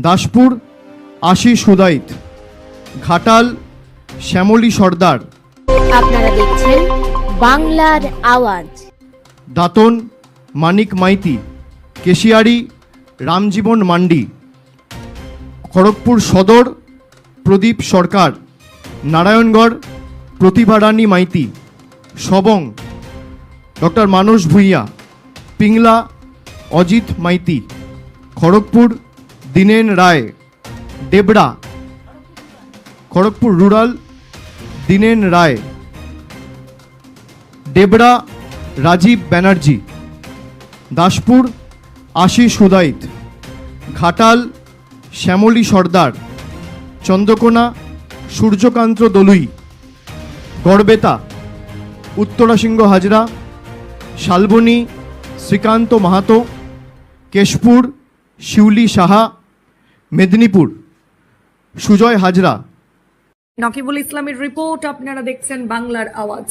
দাসপুর আশিস হুদাইত, ঘাটাল শ্যামলী সর্দার, আপনারা দেখছেন বাংলার আওয়াজ। দাঁতন মানিক মাইতি, কেশিয়ারি রামজীবন মান্ডি, খড়গপুর সদর প্রদীপ সরকার, নারায়ণগড় প্রতিভা রানী মাইতি, সবং ডক্টর মানস ভূঁইয়া, পিংলা অজিত মাইতি, খড়গপুর দীনেন রায়, দেবড়া খড়গপুর রুরাল দীনেন রায়, দেবড়া রাজীব ব্যানার্জি, দাসপুর আশিস হুদাইত, ঘাটাল শ্যামলী সর্দার, চন্দ্রকোনা সূর্যকান্ত দলুই, গড়বেতা উত্তরাসিংহ হাজরা, শালবনী শ্রীকান্ত মাহাতো, কেশপুর শিউলি সাহা, মেদিনীপুর সুজয় হাজরা। নকিবুল ইসলামের রিপোর্ট, আপনারা দেখছেন বাংলার আওয়াজ।